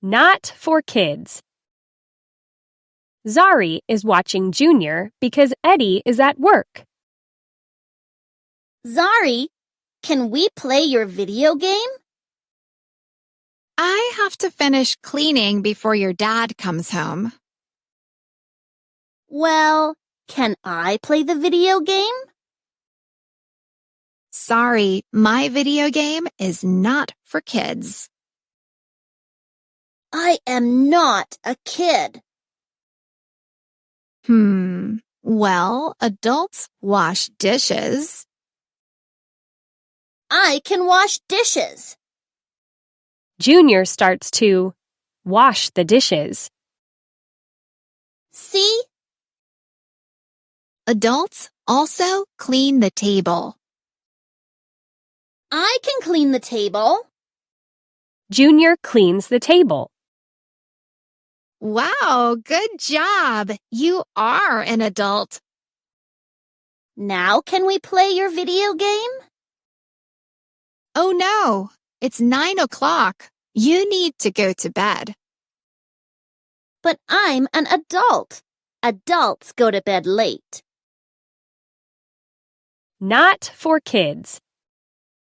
Not for kids. Zari is watching Junior because Eddie is at work. Zari, can we play your video game? I have to finish cleaning before your dad comes home. Well, can I play the video game? Sorry, my video game is not for kids. I am not a kid. Well, adults wash dishes. I can wash dishes. Junior starts to wash the dishes. See? Adults also clean the table. I can clean the table. Junior cleans the table. Wow, good job. You are an adult. Now can we play your video game? Oh no, it's 9 o'clock. You need to go to bed. But I'm an adult. Adults go to bed late. Not for kids.